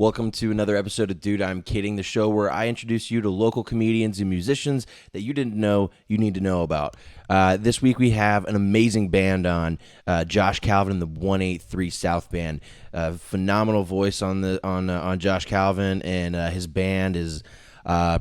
Welcome to another episode of Dude, I'm Kidding, the show where I introduce you to local comedians and musicians that you didn't know you need to know about. This week we have an amazing band on, Josh Calvin and the 183 South Band. Phenomenal voice on Josh Calvin, and his band is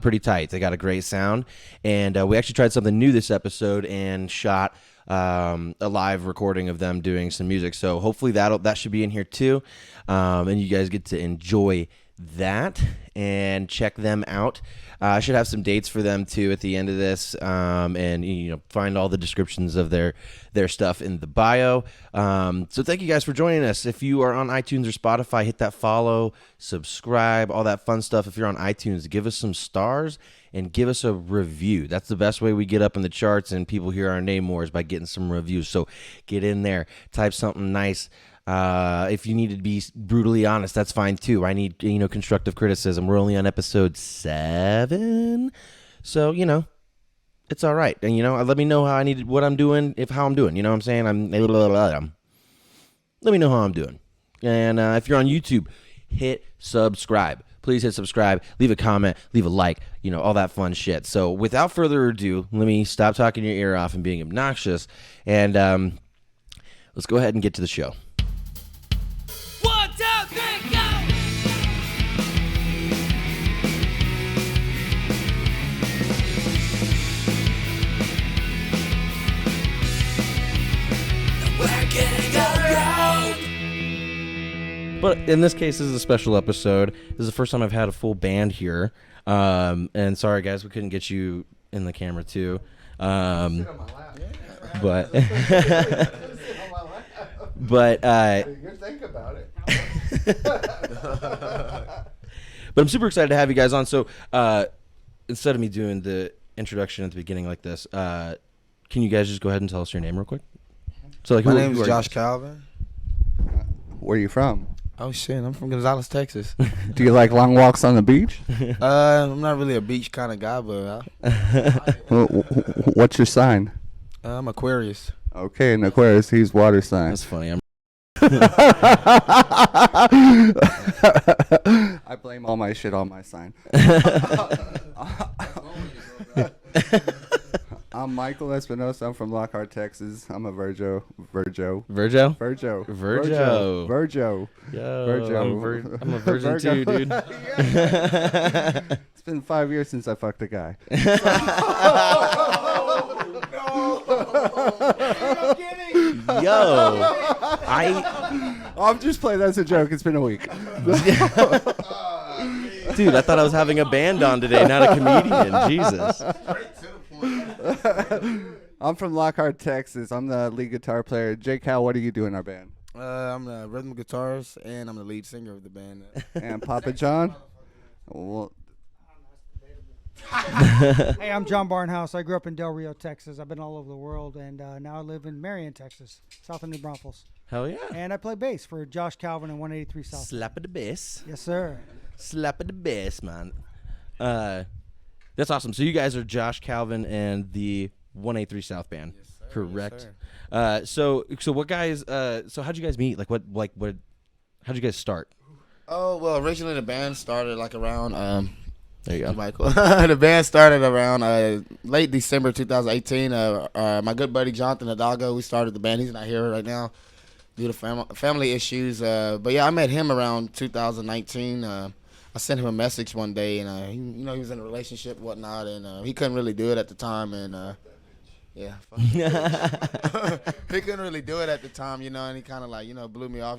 pretty tight. They got a great sound, and we actually tried something new this episode and shot a live recording of them doing some music. So hopefully that should be in here too, and you guys get to enjoy that and check them out. I should have some dates for them too at the end of this, and find all the descriptions of their stuff in the bio. So thank you guys for joining us. If you are on iTunes or Spotify, hit that follow, subscribe, all that fun stuff. If you're on iTunes, give us some stars and give us a review. That's the best way we get up in the charts and people hear our name more, is by getting some reviews. So get in there, type something nice. If you need to be brutally honest, that's fine too. I need, constructive criticism. We're only on episode 7. So, it's all right. And, let me know what I'm doing, how I'm doing. You know what I'm saying? Let me know how I'm doing. And if you're on YouTube, hit subscribe. Please hit subscribe, leave a comment, leave a like, all that fun shit. So without further ado, let me stop talking your ear off and being obnoxious, and let's go ahead and get to the show. 1, 2, 3, go! We're getting around. But in this case, this is a special episode. This is the first time I've had a full band here. And sorry, guys, we couldn't get you in the camera, too. But you think about it. But I'm super excited to have you guys on. So instead of me doing the introduction at the beginning like this, can you guys just go ahead and tell us your name real quick? So, My name is Josh Calvin. Where are you from? Oh shit, I'm from Gonzales, Texas. Do you like long walks on the beach? I'm not really a beach kind of guy, but What's your sign? I'm Aquarius. Okay, an Aquarius, he's water sign. That's funny. I blame all my shit on my sign. I'm Michael Espinoza. I'm from Lockhart, Texas. I'm a Virgo. Virgo? Virgo. Virgo. Yo, Virgo. I'm a virgin too, dude. It's been 5 years since I fucked a guy. Yo, I'm just playing. That's a joke. It's been a week. Dude, I thought I was having a band on today, not a comedian. Jesus. I'm from Lockhart, Texas. I'm the lead guitar player. J. Cal, what do you do in our band? I'm the rhythm guitarist, and I'm the lead singer of the band. And Papa John? Well, Hey, I'm John Barnhouse. I grew up in Del Rio, Texas. I've been all over the world, and now I live in Marion, Texas, south of New Braunfels. Hell yeah. And I play bass for Josh Calvin and 183 South. Slap of the bass. Yes, sir. Slap of the bass, man. That's awesome. So you guys are Josh Calvin and the 183 South Band, Yes, sir. correct? Yes, sir. So what guys? So how'd you guys meet? How'd you guys start? Oh well, originally the band started around. There you go. Michael. The band started around late December 2018. My good buddy Jonathan Hidalgo, we started the band. He's not here right now due to family issues. But yeah, I met him around 2019. I sent him a message one day, and he was in a relationship and whatnot, and he couldn't really do it at the time, and yeah, he couldn't really do it at the time, and he kind of blew me off,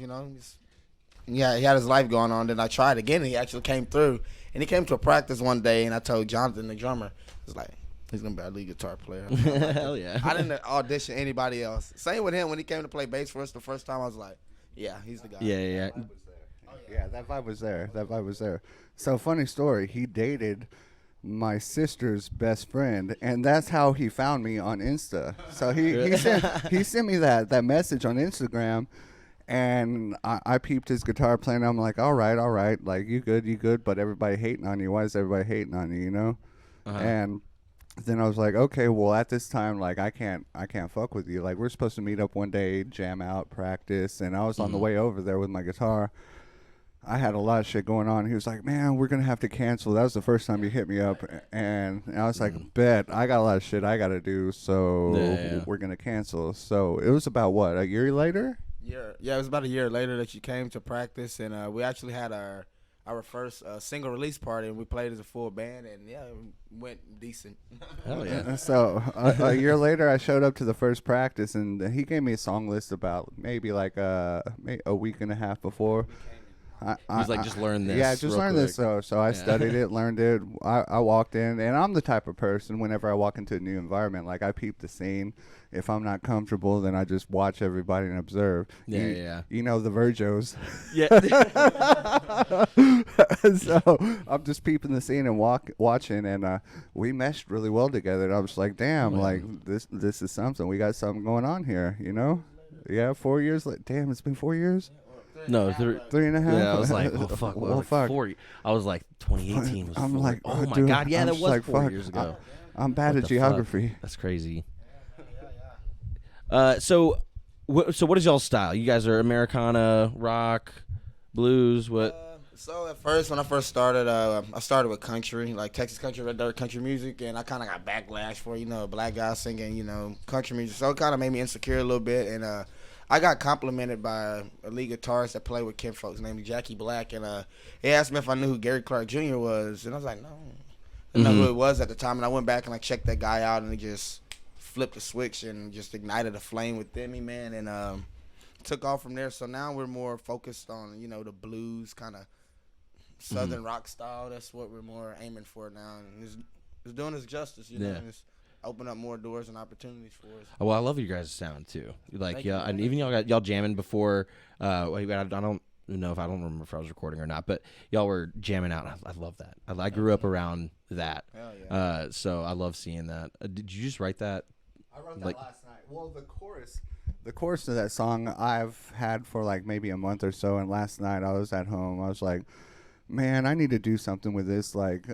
Yeah, he had his life going on. Then I tried again, and he actually came through. And he came to a practice one day, and I told Jonathan, the drummer, I was like, he's going to be our lead guitar player. Hell yeah. I didn't audition anybody else. Same with him. When he came to play bass for us the first time, I was like, yeah, he's the guy. Yeah. yeah, that vibe was there. So, funny story. He dated my sister's best friend, and that's how he found me on Insta. So he sent me that message on Instagram. And I peeped his guitar playing. I'm like, all right. Like, you good. But everybody hating on you. Why is everybody hating on you, Uh-huh. And then I was like, okay, well, at this time, like, I can't fuck with you. Like, we're supposed to meet up one day, jam out, practice. And I was on the way over there with my guitar. I had a lot of shit going on. He was like, man, we're going to have to cancel. That was the first time you hit me up. And I was like, bet, I got a lot of shit I got to do, so we're going to cancel. So it was about, what, a year later? Yeah, it was about a year later that you came to practice, and we actually had our first single release party, and we played as a full band, and yeah, it went decent. Hell yeah. So a year later, I showed up to the first practice, and he gave me a song list about maybe like a week and a half before. He was like, just learn this. Yeah, just learn this. So I studied it, learned it. I walked in, and I'm the type of person, whenever I walk into a new environment, like I peep the scene. If I'm not comfortable, then I just watch everybody and observe. Yeah. You know the Virgos. Yeah. So I'm just peeping the scene and watching, and we meshed really well together. And I was like, damn, like this is something. We got something going on here, you know? Yeah, 4 years. Damn, it's been 4 years. No, 3.5. Yeah, I was like, well, fuck. Well, fuck. 4. I was like, 2018 was. I'm 4. like, oh my dude, god, yeah, I'm that just was like, 4 fuck, years ago. I'm bad What at the geography. fuck? That's crazy. So what is y'all's style? You guys are Americana, rock, blues, what? So at first, when I first started, I started with country, like Texas country, red dirt country music, and I kind of got backlash for, a black guy singing, country music. So it kind of made me insecure a little bit, and I got complimented by a lead guitarist that played with Kim folks named Jackie Black, and he asked me if I knew who Gary Clark Jr. was, and I was like, no. I didn't know who it was at the time, and I went back and I checked that guy out, and he just flipped the switch and just ignited a flame within me, man, and took off from there. So now we're more focused on, the blues kind of southern rock style. That's what we're more aiming for now, and it's doing us justice, know, and it's open up more doors and opportunities for us. Oh, well, I love your guys' sound too. Like, Thank yeah, you. and even y'all jamming before. I don't know if I don't remember if I was recording or not, but y'all were jamming out. I love that. I grew up around that. Hell yeah. So I love seeing that. Did you just write that? I wrote that last night. Well, the chorus of that song I've had for like maybe a month or so, and last night I was at home. I was like, man, I need to do something with this. Like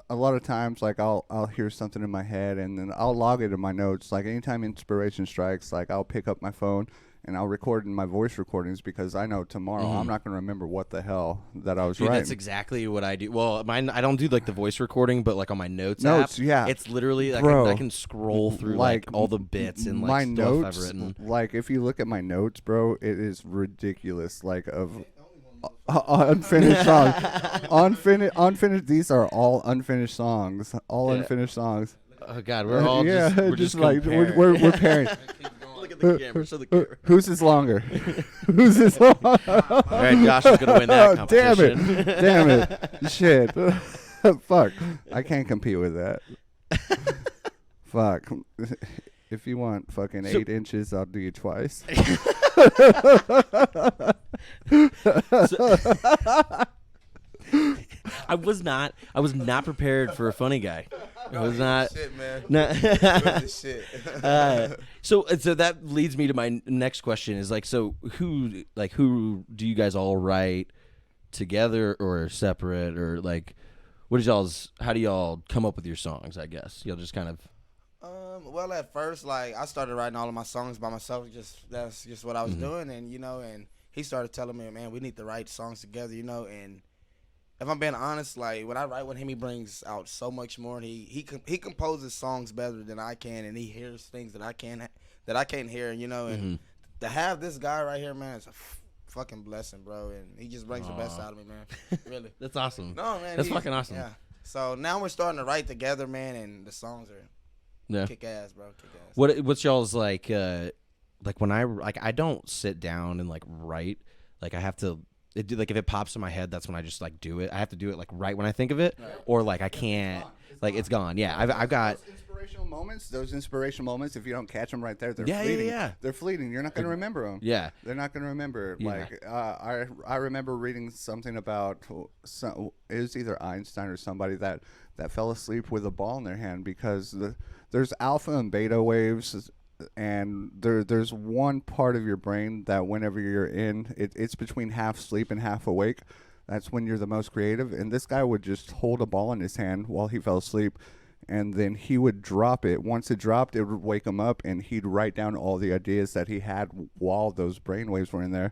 a lot of times, like I'll hear something in my head, and then I'll log it in my notes. Like anytime inspiration strikes, like I'll pick up my phone and I'll record in my voice recordings, because I know tomorrow I'm not going to remember what the hell that I was Dude, writing. that's exactly what I do. Well, mine, I don't do like the voice recording, but like on my notes app, yeah. it's literally Bro, I can scroll through like all the bits and like my stuff notes, I've written. Like if you look at my notes, bro, it is ridiculous. Like of unfinished songs, unfinished. These are all unfinished songs. All unfinished songs. Oh God, we're all we're just like comparing. we're pairing. Look at the camera. Show the camera. Whose is longer? Whose is longer? All right, Josh is gonna win that competition. Damn it! Shit! Fuck! I can't compete with that. Fuck! If you want fucking 8 inches, I'll do you twice. I was not prepared for a funny guy. I was not. Shit, man. No. Shit. So that leads me to my next question is like, so who do you guys all write together or separate, or like how do y'all come up with your songs? I guess y'all just kind of. Well, at first, like I started writing all of my songs by myself. That's just what I was doing, and and he started telling me, man, we need to write songs together, and. If I'm being honest, like when I write with him, he brings out so much more. And he composes songs better than I can, and he hears things that I can't hear. And to have this guy right here, man, it's a fucking blessing, bro. And he just brings the best out of me, man. Really. That's awesome. No, man, that's fucking awesome. Yeah. So now we're starting to write together, man, and the songs are kick ass, bro. Kick ass. What's y'all's like when I don't sit down and like write, like I have to. Like if it pops in my head, that's when I just like do it. I have to do it like right when I think of it, or like I can't. It's gone. Yeah, I've got those inspirational moments. Those inspirational moments. If you don't catch them right there, they're Yeah, fleeting. yeah. They're fleeting. You're not going to remember them. Yeah. They're not going to remember. Yeah. Like I remember reading something about it was either Einstein or somebody that fell asleep with a ball in their hand, because there's alpha and beta waves. And there's one part of your brain that whenever you're in, it's between half sleep and half awake. That's when you're the most creative. And this guy would just hold a ball in his hand while he fell asleep, and then he would drop it. Once it dropped, it would wake him up, and he'd write down all the ideas that he had while those brain waves were in there.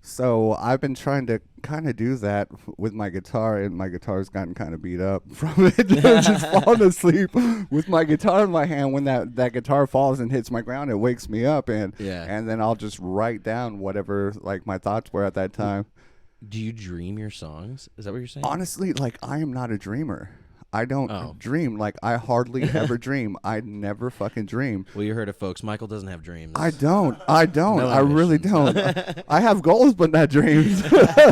So I've been trying to kind of do that with my guitar, and my guitar's gotten kind of beat up from it. Just falling asleep with my guitar in my hand. When that guitar falls and hits my ground, it wakes me up, and then I'll just write down whatever like my thoughts were at that time. Do you dream your songs? Is that what you're saying? Honestly, like I am not a dreamer. I don't dream. Like I hardly ever dream. I never fucking dream. Well, you heard it, folks. Michael doesn't have dreams. I don't. No, I really ambitions. don't. I have goals, but not dreams. but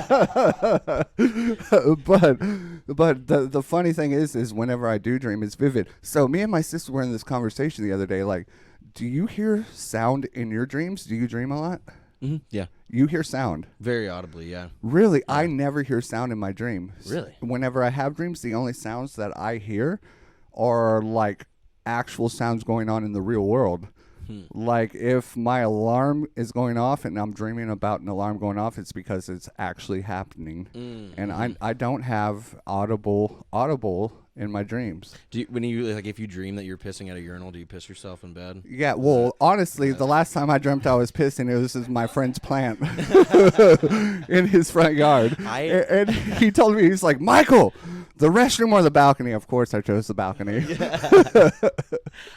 the funny thing is whenever I do dream, it's vivid. So me and my sister were in this conversation the other day. Like, do you hear sound in your dreams? Do you dream a lot? Mm-hmm. Yeah. You hear sound. Very audibly, yeah. Really? Yeah. I never hear sound in my dreams. Really? Whenever I have dreams, the only sounds that I hear are like actual sounds going on in the real world. Like if my alarm is going off and I'm dreaming about an alarm going off, it's because it's actually happening. And I don't have audible in my dreams. Do you, when you like if you dream that you're pissing at a urinal, do you piss yourself in bed? Yeah, well, honestly, the last time I dreamt I was pissing, it was in my friend's plant in his front yard. And he told me, he's like, Michael, the restroom or the balcony? Of course, I chose the balcony. Yeah.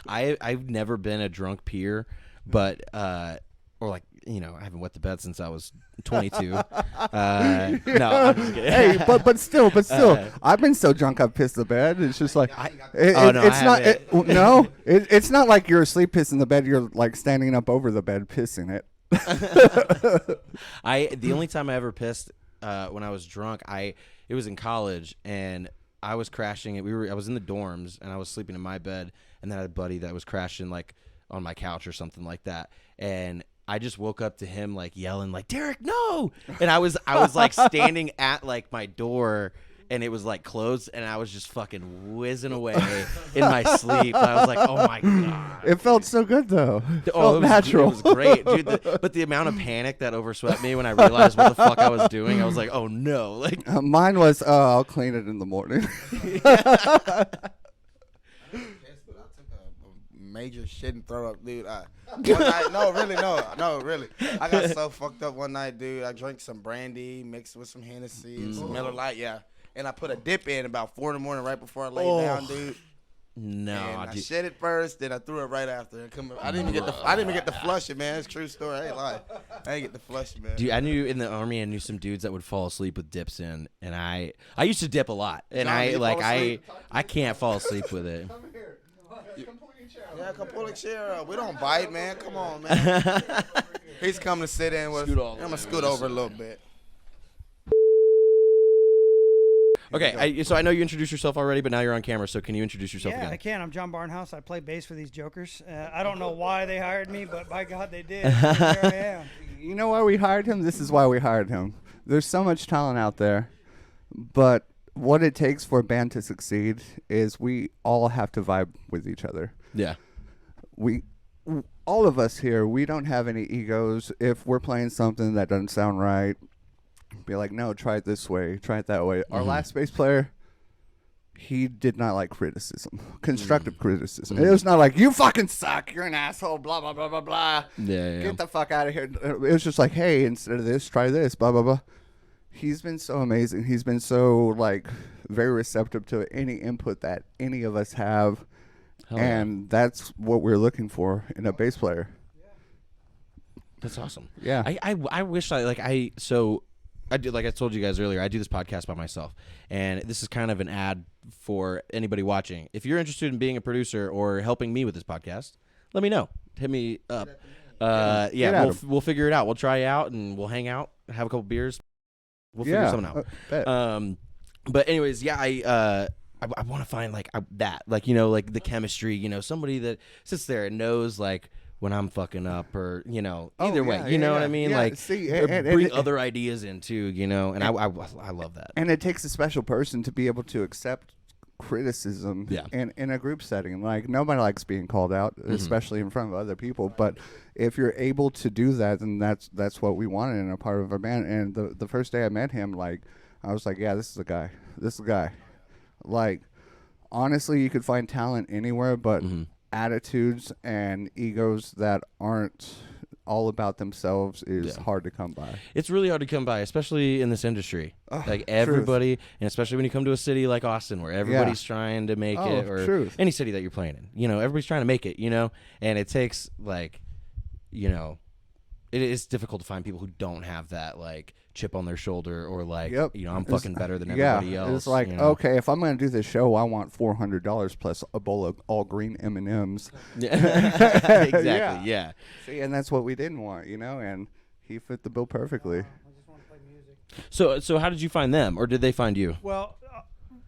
I've never been a drunk peer, but or like, you know, I haven't wet the bed since I was 22. No, I'm just kidding. Hey, but still, I've been so drunk I've pissed the bed. It's just like, it's not like you're asleep pissing the bed. You're like standing up over the bed pissing it. The only time I ever pissed when I was drunk, it was in college, and I was crashing. I was in the dorms, and I was sleeping in my bed, and then I had a buddy that was crashing like on my couch or something like that, and I just woke up to him like yelling like, Derek, no! And I was like standing at like my door, and it was like closed, and I was just fucking whizzing away in my sleep. And I was like, oh my God. It felt so good though. It felt natural. It was great, dude. But the amount of panic that overswept me when I realized what the fuck I was doing, I was like, oh no. Like mine was, I'll clean it in the morning. Major shit and throw up, dude. One night, no, really. I got so fucked up one night, dude. I drank some brandy mixed with some Hennessy and some Miller Lite, yeah. And I put a dip in about 4 in the morning right before I laid down, dude. No, and I shed it first, then I threw it right after. I didn't even get to flush it, man. It's a true story. I ain't lying. I didn't get to flush it, man. Dude, I knew in the army, I knew some dudes that would fall asleep with dips in, and I used to dip a lot, and I can't fall asleep with it. Come here. Yeah, come pull a chair up. We don't bite, man. Come on, man. He's coming to sit in with us. I'm going to scoot over a little bit. Okay, so I know you introduced yourself already, but now you're on camera, so can you introduce yourself again? Yeah, I can. I'm John Barnhouse. I play bass for these jokers. I don't know why they hired me, but by God, they did. Here I am. You know why we hired him? This is why we hired him. There's so much talent out there, but what it takes for a band to succeed is we all have to vibe with each other. Yeah. All of us here, we don't have any egos. If we're playing something that doesn't sound right, be like, no, try it this way, try it that way. Our last bass player, he did not like criticism, constructive criticism. It was not like, you fucking suck, you're an asshole, blah, blah, blah, blah, blah. Yeah. Get the fuck out of here. It was just like, hey, instead of this, try this, blah, blah, blah. He's been so amazing. He's been so, like, very receptive to any input that any of us have. And that's what we're looking for in a bass player. That's awesome. Yeah. I wish I do, like I told you guys earlier, I do this podcast by myself, and this is kind of an ad for anybody watching. If you're interested in being a producer or helping me with this podcast, let me know. Hit me up. We'll figure it out. We'll try it out, and we'll hang out, have a couple beers. We'll figure something out. But anyways, I want to find like that, like, you know, like the chemistry, you know, somebody that sits there and knows like when I'm fucking up, or, you know, either way, you know what I mean? Like, bring other ideas in too, you know, and I love that. And it takes a special person to be able to accept criticism in a group setting. Like, nobody likes being called out, especially in front of other people. But if you're able to do that, then that's what we wanted in a part of our band. And the first day I met him, like, I was like, yeah, this is the guy. This is the guy. Like, honestly, you could find talent anywhere, but attitudes and egos that aren't all about themselves is hard to come by. It's really hard to come by, especially in this industry. Like everybody, and especially when you come to a city like Austin, where everybody's trying to make it, or any city that you're playing in. You know, everybody's trying to make it. You know, and it takes like, you know, it is difficult to find people who don't have that like chip on their shoulder, or like, you know, I'm fucking better than everybody else. It's like, you know? okay, if I'm going to do this show, I want $400 plus a bowl of all green M&Ms. Exactly. Yeah. See, and that's what we didn't want, you know, and he fit the bill perfectly. I just want to play music. So how did you find them, or did they find you? Well,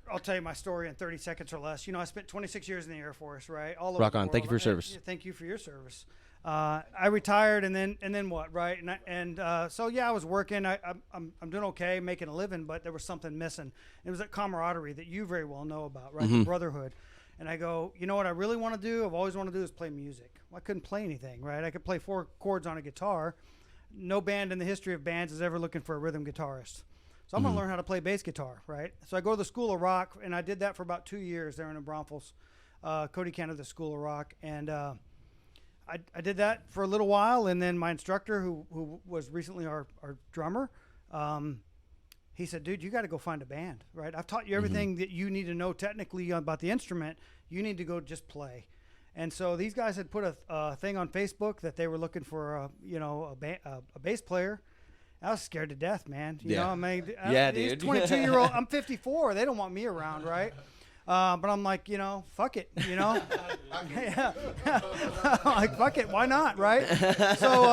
I'll tell you my story in 30 seconds or less. You know, I spent 26 years in the Air Force, right? All over Rock the on. world. Thank you for your service. Thank you for your service. I retired, and then what, right? So yeah, I was working. I'm doing okay, making a living, but there was something missing. It was that camaraderie that you very well know about, right? The brotherhood. And I go, you know what I really want to do? I've always wanted to do is play music. Well, I couldn't play anything, right? I could play 4 chords on a guitar. No band in the history of bands is ever looking for a rhythm guitarist. So I'm going to learn how to play bass guitar, right? So I go to the School of Rock, and I did that for about 2 years there in the Barnhouse, Cody Canada School of Rock. And I did that for a little while, and then my instructor, who was recently our drummer, he said, dude, you got to go find a band, right? I've taught you everything that you need to know technically about the instrument. You need to go just play. And so these guys had put a thing on Facebook that they were looking for a bass player. I was scared to death, man. You know, I mean, dude. 22-year-old. I'm 54. They don't want me around, right? But I'm like, you know, fuck it, you know. Like, fuck it, why not, right? So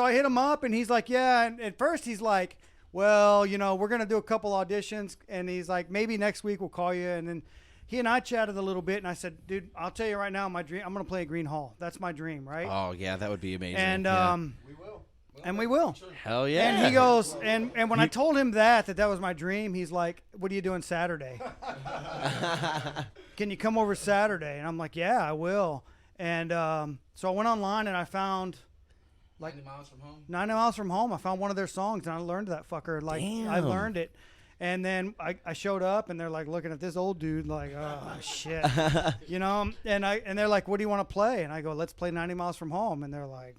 I hit him up, and he's like, yeah. And at first he's like, well, you know, we're gonna do a couple auditions, and he's like, maybe next week we'll call you. And then he and I chatted a little bit, and I said, dude, I'll tell you right now, my dream, I'm gonna play at Green Hall. That's my dream, right? Oh yeah, that would be amazing. And We will. and we will. Hell yeah. And he goes, and when I told him that was my dream, he's like, what are you doing Saturday? Can you come over Saturday? And I'm like, yeah, I will. And so I went online, and I found like 90 miles from home. 90 miles from home. I found one of their songs, and I learned that fucker. Like, I Damn. learned it. And then I showed up, and they're like looking at this old dude like, oh shit, you know. And they're like, what do you want to play? And I go, let's play 90 miles from home. And they're like,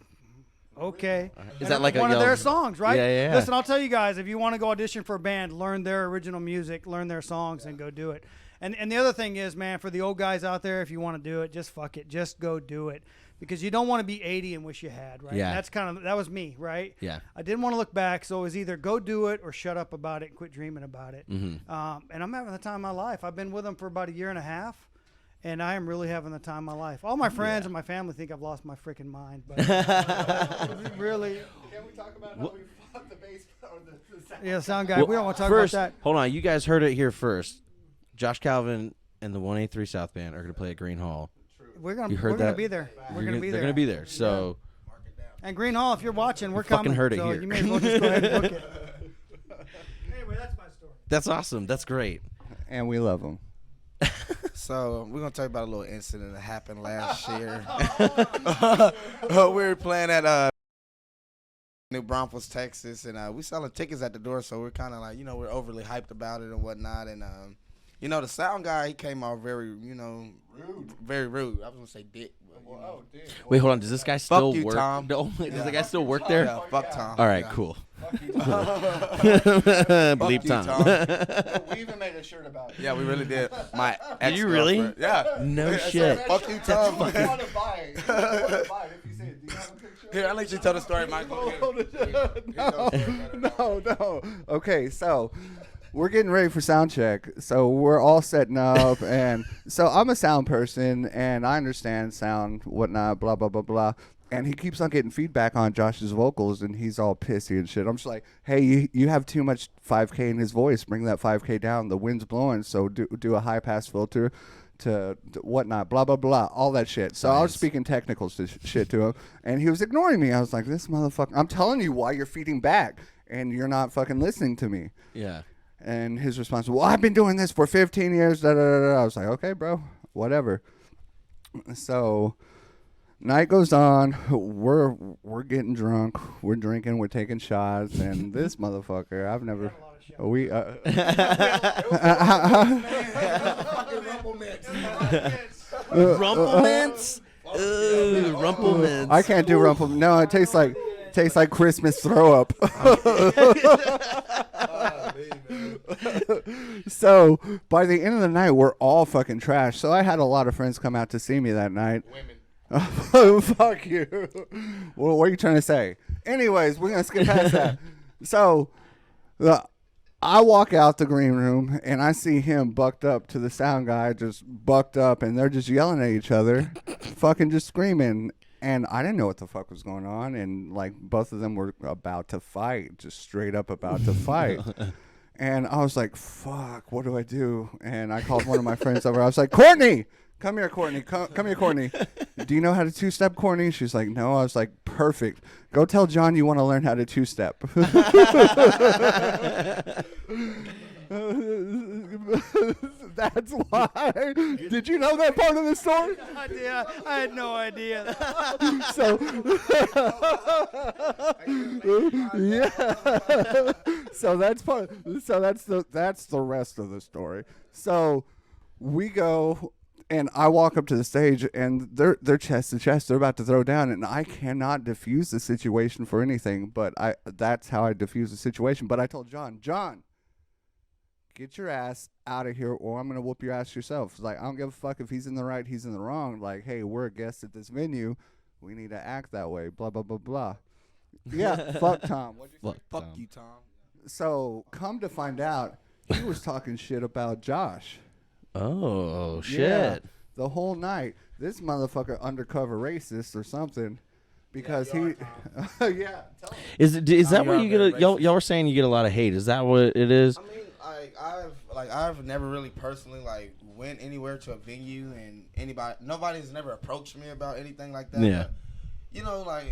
okay. Is that like one of their songs, right? Yeah. Listen, I'll tell you guys, if you want to go audition for a band, learn their original music, learn their songs, and go do it. And the other thing is, man, for the old guys out there, if you want to do it, just fuck it, just go do it, because you don't want to be 80 and wish you had, right? Yeah. And that was me, right? Yeah. I didn't want to look back, so it was either go do it or shut up about it and quit dreaming about it. Mm-hmm. And I'm having the time of my life. I've been with them for about a year and a half. And I am really having the time of my life. All my friends and my family think I've lost my freaking mind, but really. Can we talk about how we fought the bass or the sound? Yeah, sound guy. Well, We don't want to talk first, about that. hold on. You guys heard it here first. Josh Calvin and the 183 South Band are going to play at Green Hall. We're gonna You heard gonna that? be there. We're gonna be They're there. going to be there. So And Green Hall, if you're watching, we're fucking coming. heard it so here. you may as well just go ahead and book it. Anyway, that's my story. that's awesome. That's great. And we love them. So we're gonna tell you about a little incident that happened last year. We were playing at New Braunfels, Texas, and we selling tickets at the door. So we're kind of like, you know, we're overly hyped about it and whatnot. And you know, the sound guy, he came off very, you know, very rude. I was gonna say dick. But, you know. Wait, hold on. Does this guy still you, work? Tom. No, does the guy still work there? Yeah, fuck Tom. All right, Yeah. cool. Fuck Bleep you, Tom. We even made a shirt about it. Yeah, we really did. My Did you really? ex-girlfriend- Yeah. No shit. Fuck you, Tom. You want to buy it. You want to buy it if you say it. Do you have a picture? Here, I'll let you tell the story, Michael. No. Okay, so we're getting ready for sound check. So we're all setting up, and so I'm a sound person, and I understand sound, whatnot, blah blah blah blah. And he keeps on getting feedback on Josh's vocals, and he's all pissy and shit. I'm just like, hey, you have too much 5K in his voice. Bring that 5K down. The wind's blowing, so do a high pass filter. To whatnot, blah blah blah, all that shit. So I was speaking technical shit to him, and he was ignoring me. I was like, "This motherfucker! I'm telling you why you're feeding back, and you're not fucking listening to me." Yeah. And his response was, "Well, I've been doing this for 15 years." Da, da, da, da. I was like, "Okay, bro, whatever." So night goes on. We're getting drunk. We're drinking. We're taking shots, and this motherfucker, I've never. We Rumple mints? Rumple Minze. I can't do Rumple. No, it tastes like Christmas throw up. So by the end of the night, we're all fucking trash. So I had a lot of friends come out to see me that night. Women. Fuck you. Well, what are you trying to say? Anyways, we're gonna skip past that. So, I walk out the green room and I see him bucked up to the sound guy, just bucked up, and they're just yelling at each other, fucking just screaming. And I didn't know what the fuck was going on, and like both of them were about to fight, just straight up about to fight. And I was like, fuck, what do I do? And I called one of my friends over. I was like, Courtney! Come here, Courtney. Come here, Courtney. Do you know how to two-step, Courtney? She's like, no. I was like, perfect. Go tell John you want to learn how to two-step. That's why. Did you know that part of the story? Yeah, I had no idea. So, yeah. So that's part. So that's the rest of the story. So we go. And I walk up to the stage, and they're chest to chest. They're about to throw down, and I cannot diffuse the situation for anything. But that's how I diffuse the situation. But I told John, get your ass out of here, or I'm gonna whoop your ass yourself. Like, I don't give a fuck if he's in the right, he's in the wrong. Like, hey, we're a guest at this venue. We need to act that way. Blah blah blah blah. Yeah, fuck Tom. What'd you say? Fuck you, Tom. So come to find out, he was talking shit about Josh. Oh shit! Yeah, the whole night. This motherfucker undercover racist or something, because he. Yeah. Is that where you you get are a y'all were saying you get a lot of hate? Is that what it is? I mean, I've never really personally went anywhere to a venue and nobody's never approached me about anything like that. Yeah. But,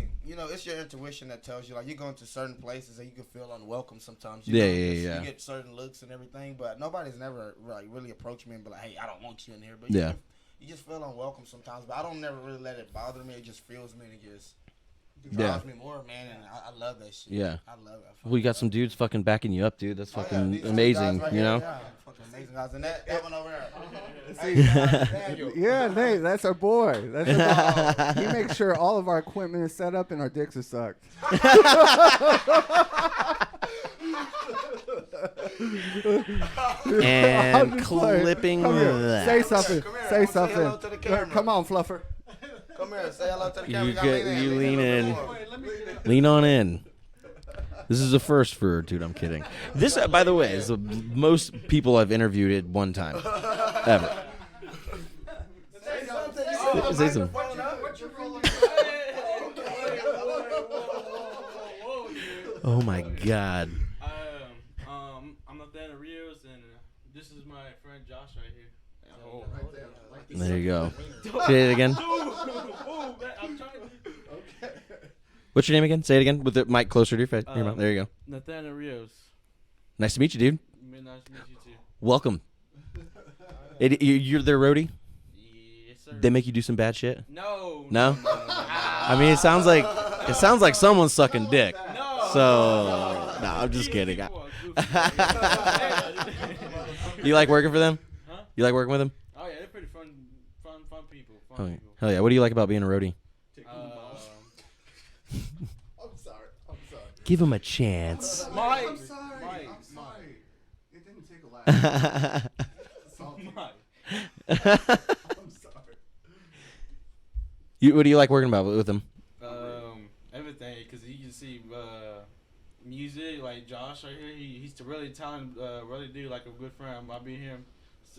it's your intuition that tells you, you go into certain places and you can feel unwelcome sometimes. Yeah. You get certain looks and everything, but nobody's never really approached me and be like, hey, I don't want you in here. But yeah. You just feel unwelcome sometimes, but I don't never really let it bother me. It just feels me and it just drives me more, man, and I love that shit. Yeah. I love it. Well, you got some dudes fucking backing you up, dude. That's fucking these two amazing, guys right you here, know? Yeah, fucking amazing guys. And that one over there. Hey, Nathaniel. Yeah, Nate, that's our boy. That's our boy. He makes sure all of our equipment is set up and our dicks are sucked. And just playing. clipping Come here. that. Say something. Come here. Say I wanna say something. hello to the camera. Come on, Fluffer. Come here, say hello to the You camera. get- you lean in. More. Lean on in. This is a first for dude. I'm kidding. This, by the way, is the most people I've interviewed at one time ever. Say something. Oh my god. I'm Nathaniel Rios, and this is my friend Josh right here. There you go. Say it again. I'm trying to. What's your name again? Say it again with the mic closer to your face. Your mouth. There you go. Nathaniel Rios. Nice to meet you, dude. Nice to meet you too. Welcome. You're their roadie? Yes, sir. They make you do some bad shit? No. No? I mean, it sounds like someone's sucking dick. No. So, no, I'm just kidding. You like working for them? Huh? You like working with them? Oh yeah, they're pretty fun people. Oh, yeah. Hell yeah. What do you like about being a roadie? I'm sorry. Give them a chance. Mike. I'm sorry. It didn't take a lot. I'm sorry. What do you like working about with them? Everything, because you can see music, like Josh right here. He's a really talented, really dude, like a good friend. I've been him.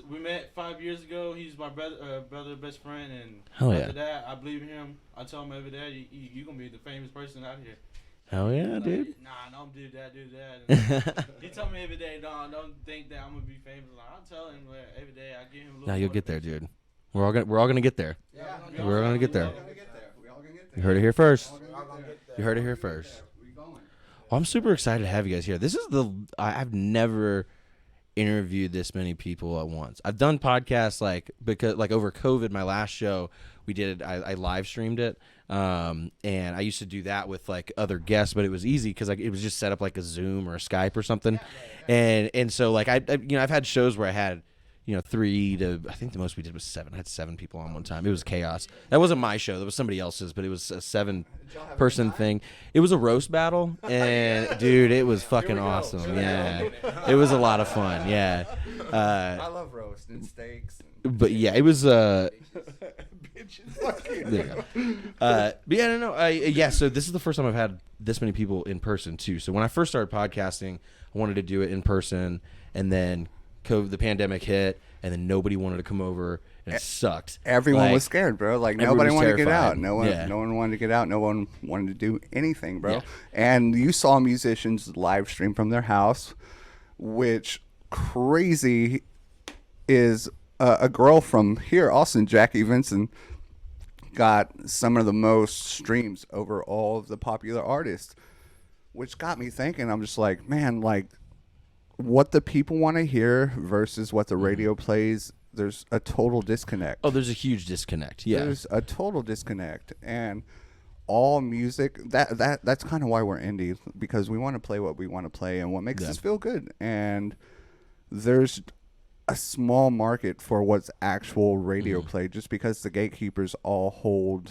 We met 5 years ago. He's my brother, best friend, and Hell yeah. after that, I believe in him. I tell him every day, you're gonna be the famous person out here. Hell yeah, Like, dude. Nah, don't do that, And he tell me every day, no, don't think that I'm gonna be famous. Like, I'll tell him every day. I give him a little. Now you'll get there, dude. We're all gonna get there. Yeah, We're gonna get there. We all gonna get there. You heard it here first. We all gonna get there. You heard it here first. We going. Well, I'm super excited to have you guys here. This is I've never interviewed this many people at once. I've done podcasts because over COVID, my last show we did it. I live streamed it, and I used to do that with other guests, but it was easy because it was just set up like a Zoom or a Skype or something, and so I've had shows where I had 3 to, I think the most we did was 7. I had 7 people on one time. It was chaos. That wasn't my show. That was somebody else's, but it was a 7-person thing. It was a roast battle, and dude, it was fucking awesome. Yeah, it was a lot of fun. Yeah, I love roast and steaks. but yeah, it was. Yeah. But yeah, no. Yeah, so this is the first time I've had this many people in person too. So when I first started podcasting, I wanted to do it in person, and then the pandemic hit, and then nobody wanted to come over, and it sucked. Everyone was scared, bro. Like nobody was wanted to get terrified. out. No one wanted to get out. No one wanted to do anything, bro. Yeah. And you saw musicians live stream from their house, which crazy is a girl from here, Austin, Jackie Vincent, got some of the most streams over all of the popular artists, which got me thinking. I'm just like, man, like what the people want to hear versus what the radio plays, there's a total disconnect. Oh, there's a huge disconnect. Yeah. There's a total disconnect. And all music, that's kind of why we're indie, because we want to play what we want to play and what makes us feel good. And there's a small market for what's actual radio play, just because the gatekeepers all hold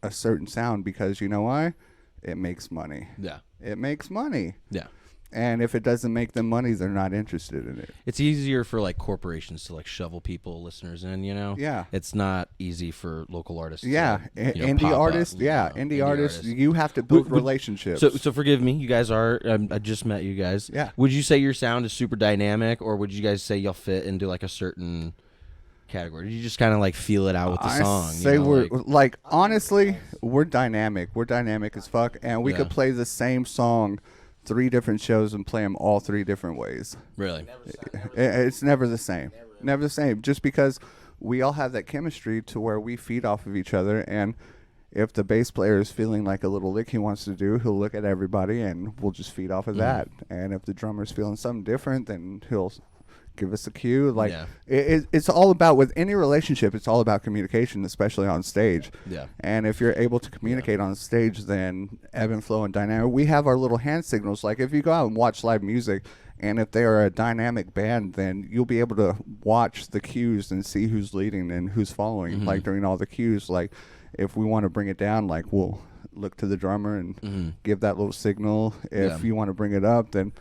a certain sound, because you know why? It makes money. Yeah. It makes money. Yeah. And if it doesn't make them money, they're not interested in it. It's easier for like corporations to like shovel people, listeners in, Yeah. It's not easy for local artists. Yeah. To, Indie pop up, artists. Yeah. Indie artists. You have to build relationships. So forgive me, you guys are. I just met you guys. Yeah. Would you say your sound is super dynamic, or would you guys say you'll fit into like a certain category? Did you just kind of like feel it out with the song? Say we're like honestly, we're dynamic. We're dynamic as fuck, and we could play the same song 3 different shows and play them all 3 different ways. Really? It's never the same. Never the same. Just because we all have that chemistry to where we feed off of each other, and if the bass player is feeling like a little lick he wants to do, he'll look at everybody and we'll just feed off of that. And if the drummer's feeling something different, then he'll give us a cue. Like it's all about, with any relationship, it's all about communication, especially on stage. Yeah. And if you're able to communicate on stage, then ebb and flow and dynamic. We have our little hand signals. Like if you go out and watch live music, and if they are a dynamic band, then you'll be able to watch the cues and see who's leading and who's following. Like during all the cues, like if we want to bring it down, like we'll look to the drummer and give that little signal. If you want to bring it up, then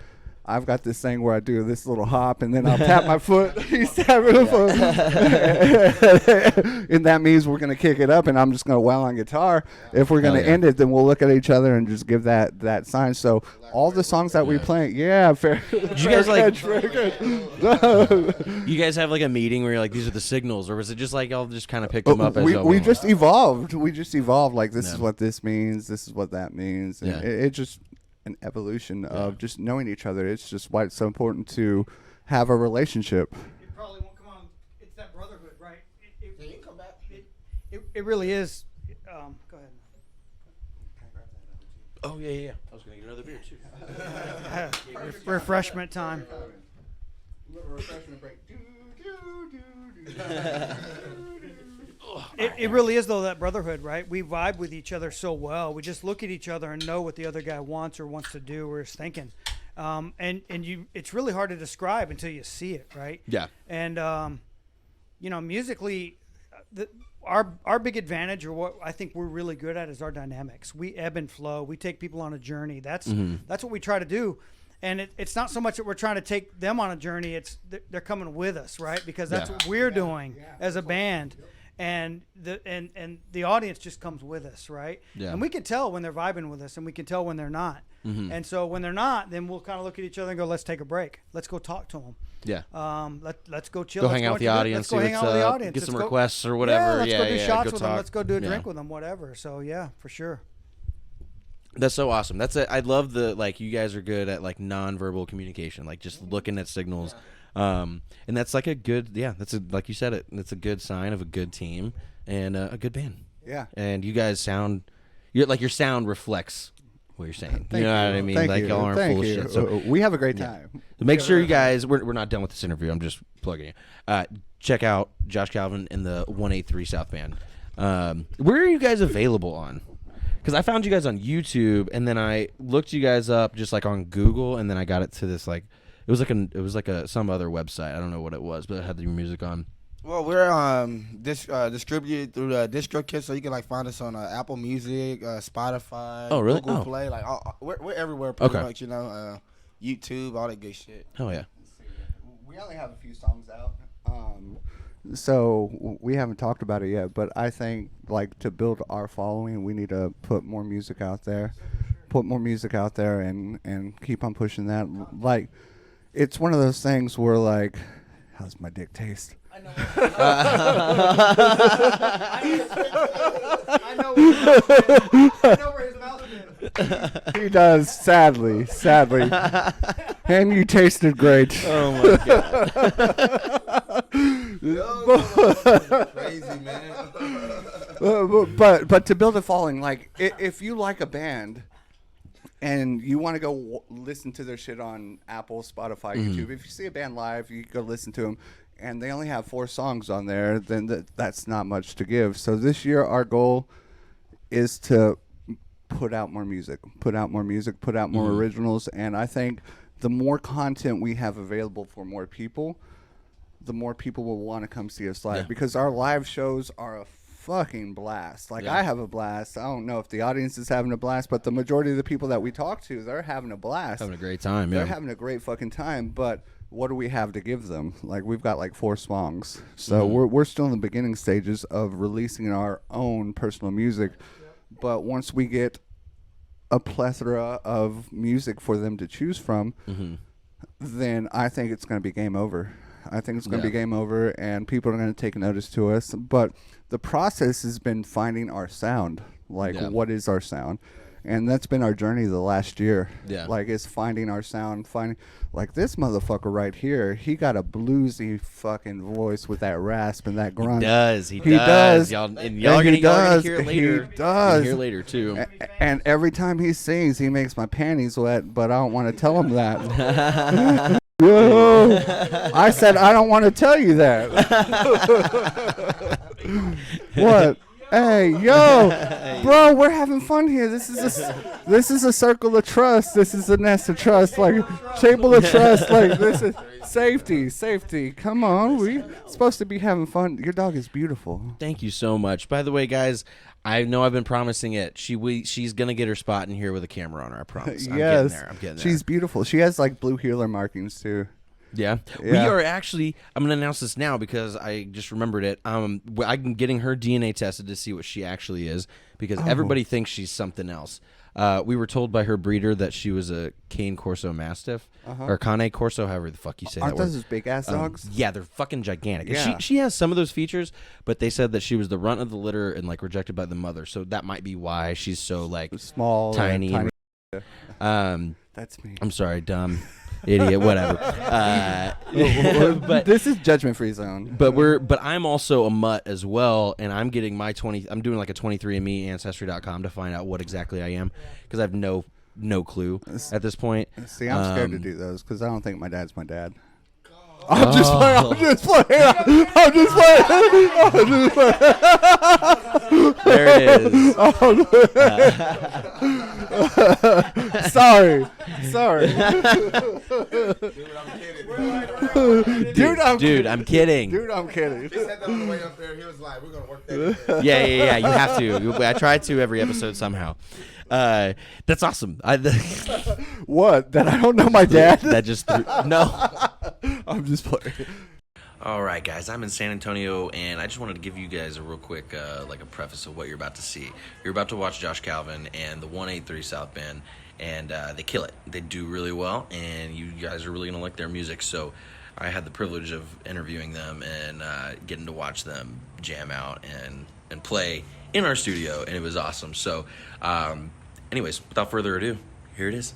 I've got this thing where I do this little hop, and then I'll tap my foot. He's tapping the foot. And that means we're going to kick it up, and I'm just going to wail on guitar. If we're going to end it, then we'll look at each other and just give that sign. So all the songs that we play, fair. Did you guys like? Very good. You guys have like a meeting where you're like, these are the signals, or was it just like y'all just kind of pick them up? We just evolved. We just evolved. Like this is what this means. This is what that means. And it just an evolution of just knowing each other. It's just why it's so important to have a relationship. It probably won't come on. It's that brotherhood, right? You can come back. It really is. Go ahead. Oh yeah. I was gonna get another beer too. Refreshment time. Refreshment break. It really is, though, that brotherhood, right? We vibe with each other so well. We just look at each other and know what the other guy wants or wants to do or is thinking. It's really hard to describe until you see it, right? Yeah. And, musically, our big advantage, or what I think we're really good at, is our dynamics. We ebb and flow. We take people on a journey. That's what we try to do. And it's not so much that we're trying to take them on a journey. It's they're coming with us, right? Because that's what we're doing as a band. And the audience just comes with us, right? Yeah. And we can tell when they're vibing with us, and we can tell when they're not. And so when they're not, then we'll kind of look at each other and go, "Let's take a break. Let's go talk to them. Yeah. Let's go chill. Go hang out with the audience. Let's go hang out with the audience. Get some requests or whatever. Let's go do shots with talk. them. Let's go do a drink with them. Whatever. So yeah, for sure. That's so awesome. I love you guys are good at like nonverbal communication, like just looking at signals. And that's like a good, like you said it, it's a good sign of a good team and a good band. Yeah. And you guys your sound reflects what you're saying. You know what I mean? Thank like you. y'all aren't Thank full you. of shit. So we have a great time. So make sure you guys, we're not done with this interview. I'm just plugging you. Check out Josh Calvin and the 183 South Band. Where are you guys available on? Because I found you guys on YouTube, and then I looked you guys up just like on Google, and then I got it to this like It was like some other website. I don't know what it was, but it had your music on. Well, we're distributed through the DistroKid, so you can like find us on Apple Music, Spotify, Oh, really? Google Oh. Play. Like we're everywhere pretty Okay. much. YouTube, all that good shit. Oh yeah. We only have a few songs out. So we haven't talked about it yet, but I think like to build our following, we need to put more music out there, and keep on pushing that. Like, it's one of those things where like, how's my dick taste? I know where his mouth is. He does, sadly. And you tasted great. Oh my god. Crazy, man. But to build a following, like if you like a band and you want to go listen to their shit on Apple, Spotify, YouTube, if you see a band live, you go listen to them, and they only have 4 songs on there, then that's not much to give. So this year our goal is to put out more music, put out more originals, and I think the more content we have available for more people, the more people will want to come see us live, because our live shows are a fucking blast. Like, I have a blast. I don't know if the audience is having a blast, but the majority of the people that we talk to, they're having a blast. Having a great time. They're Yeah. having a great fucking time, but what do we have to give them? Like, we've got like 4 songs. So we're still in the beginning stages of releasing our own personal music. But once we get a plethora of music for them to choose from, then I think it's going to be game over. I think it's going to be game over, and people are going to take notice to us. But the process has been finding our sound. Like, what is our sound? And that's been our journey the last year. Yeah. Like, it's finding our sound, like this motherfucker right here, he got a bluesy fucking voice with that rasp and that grunt. He He does. Y'all, and And y'all are he gonna does. hear it He later. does. You're gonna hear later too. And every time he sings, he makes my panties wet, but I don't want to tell him that. Yo, I said I don't want to tell you that. What? Hey, yo, bro, we're having fun here. This is a circle of trust. This is a nest of trust, like table of trust. Like, this is safety. Come on, we supposed to be having fun. Your dog is beautiful. Thank you so much. By the way, guys, I know I've been promising it. She's gonna get her spot in here with a camera on her. I promise. I'm Yes, getting there. she's beautiful. She has like blue healer markings too. Yeah. We Yeah. are actually. I'm gonna announce this now because I just remembered it. I'm getting her DNA tested to see what she actually is, because everybody thinks she's something else. We were told by her breeder that she was a Cane Corso Mastiff or Cane Corso, however the fuck you say Aren't that word. those big ass dogs? Yeah, they're fucking gigantic. And Yeah. She has some of those features, but they said that she was the runt of the litter and like rejected by the mother, so that might be why she's so like Small, tiny. tiny. That's me. I'm sorry, dumb idiot, whatever. But This is judgment free zone. but I'm also a mutt as well, and I'm getting my I'm doing like a 23andMe Ancestry.com to find out what exactly I am, because I have no clue at this point. See, I'm scared to do those because I don't think my dad's my dad. I'm just playing. There it is. Sorry. Dude, I'm kidding. Dude, I'm kidding. He said that on the way up there. He was like, "We're gonna work that." Yeah. You have to. I try to every episode somehow. That's awesome. What? That I don't know my dad? That just no. I'm just playing. All right, guys, I'm in San Antonio, and I just wanted to give you guys a real quick, like a preface of what you're about to see. You're about to watch Josh Calvin and the 183 South Band, and they kill it. They do really well, and you guys are really going to like their music. So I had the privilege of interviewing them and getting to watch them jam out and play in our studio, and it was awesome. So anyways, without further ado, here it is.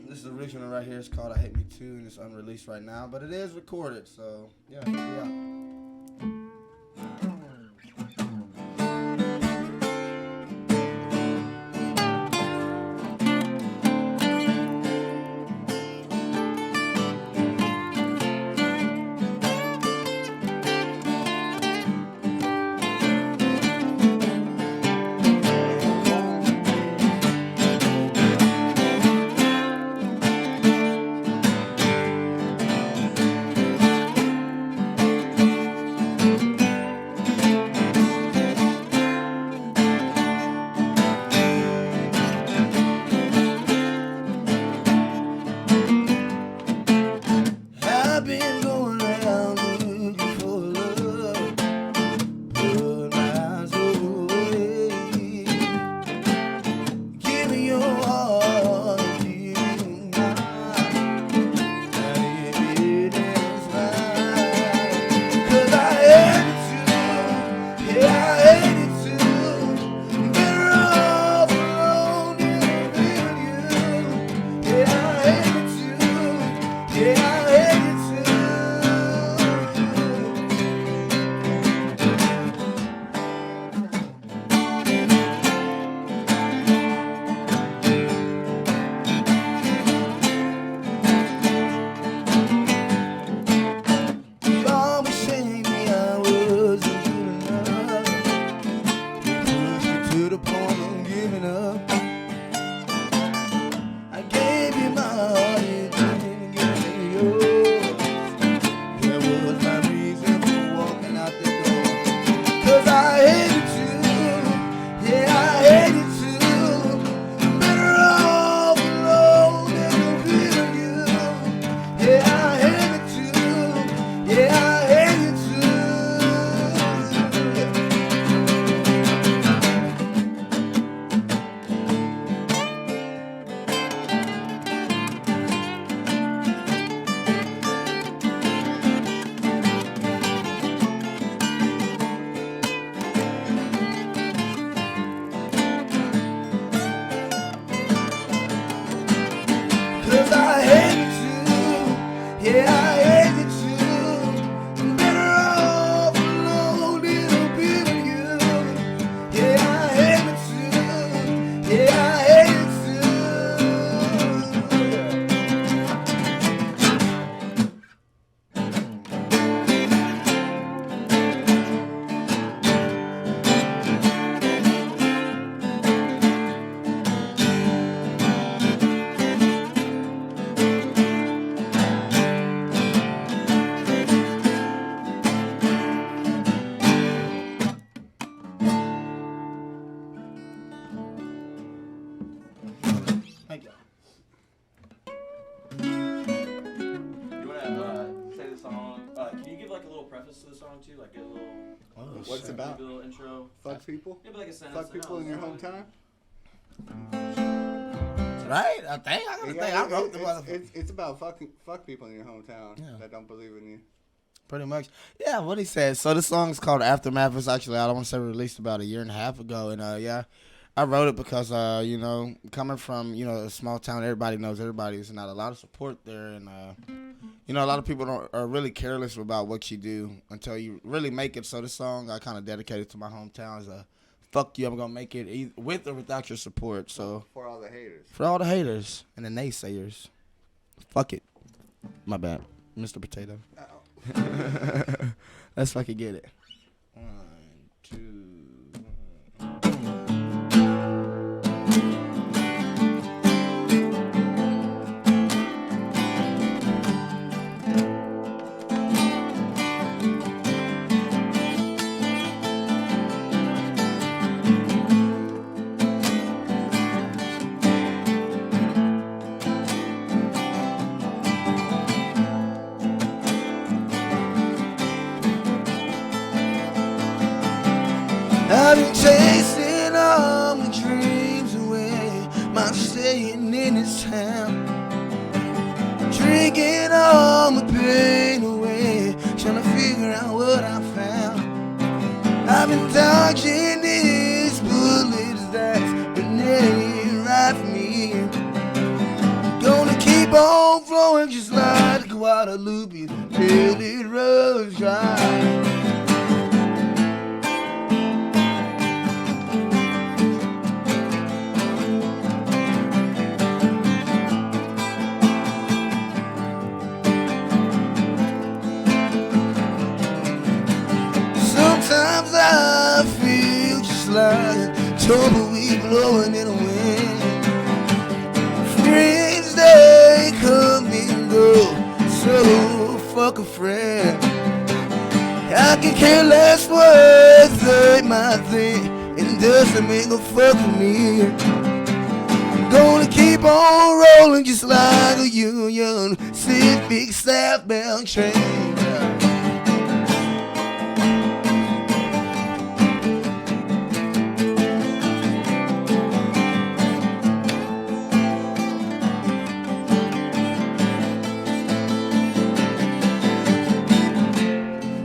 This is the original right here. It's called "I Hate Me Too," and it's unreleased right now, but it is recorded. So yeah, yeah. Can you give like a little preface to the song too? Like a little. What's it about? A little intro. Fuck people? Maybe like a sentence. Fuck people in your hometown? Right? I think I wrote the motherfucker. It's about fuck people in your hometown that don't believe in you. Pretty much. Yeah, what he said. So this song's called Aftermath. It's actually out. I want to say released about 1.5 years ago. And yeah, I wrote it because, you know, coming from, you know, a small town, everybody knows everybody. There's not a lot of support there. And, you know, a lot of people are really careless about what you do until you really make it. So this song I kind of dedicated to my hometown as a fuck you, I'm going to make it with or without your support. So For all the haters. for all the haters and the naysayers, fuck it. My bad. Mr. Potato. Let's fucking get it. 1, 2. I've been chasing all my dreams away, my staying in this town, drinking all my pain away, trying to figure out what I found. I've been dodging these bullets that's been aiming right for me. Gonna keep on flowing just like Guadalupe till it runs dry. Sometimes I feel just like tumbleweed blowing in the wind. Friends, they come and go, so fuck a friend. I can care less what they might think, it doesn't make no fuck of me. I'm gonna keep on rolling just like a Union Pacific southbound train.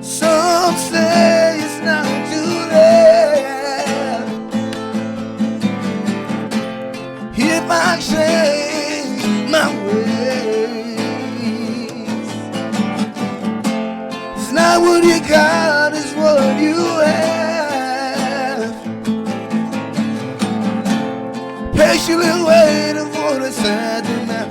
Some say it's not too late if I change my ways. It's not what you got, it's what you have. Patiently waiting for the sad to now.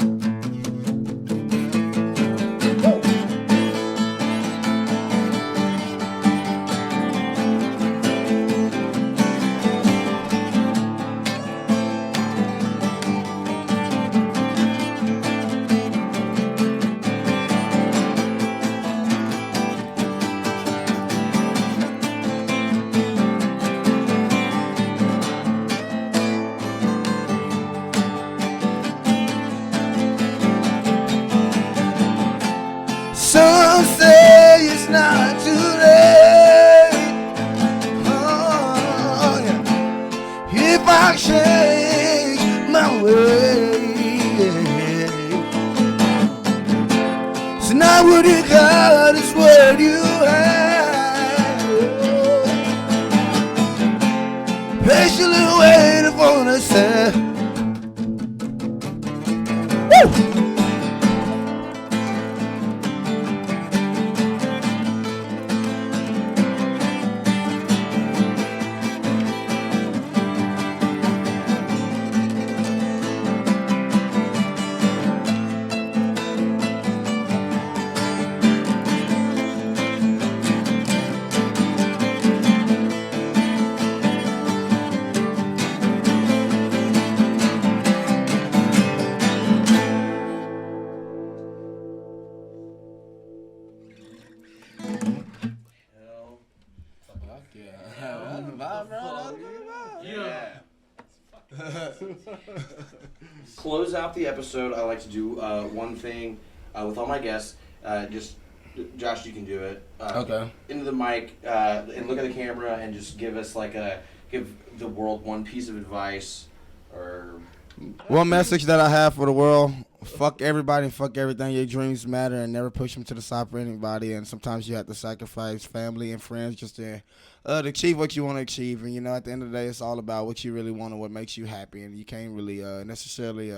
Some say it's not too late. Oh, yeah. If I change my ways, it's not what you got, it's what you have. Patiently waiting for the sun. Woo! Close out the episode. I like to do one thing with all my guests. Just Josh, you can do it. Okay. Into the mic and look at the camera and just give us give the world one piece of advice or. One message that I have for the world: fuck everybody and fuck everything. Your dreams matter, and never push them to the side for anybody. And sometimes you have to sacrifice family and friends just to achieve what you want to achieve. And at the end of the day, it's all about what you really want and what makes you happy. And you can't really necessarily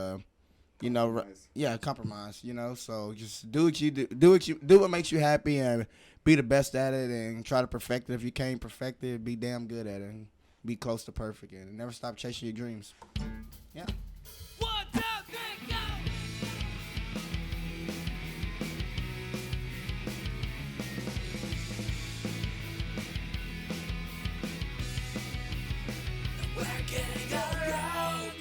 compromise. So just do what you do what makes you happy, and be the best at it, and try to perfect it. If you can't perfect it, be damn good at it, and be close to perfect, and never stop chasing your dreams. Yeah. 1, 2, 3, go! We're getting around.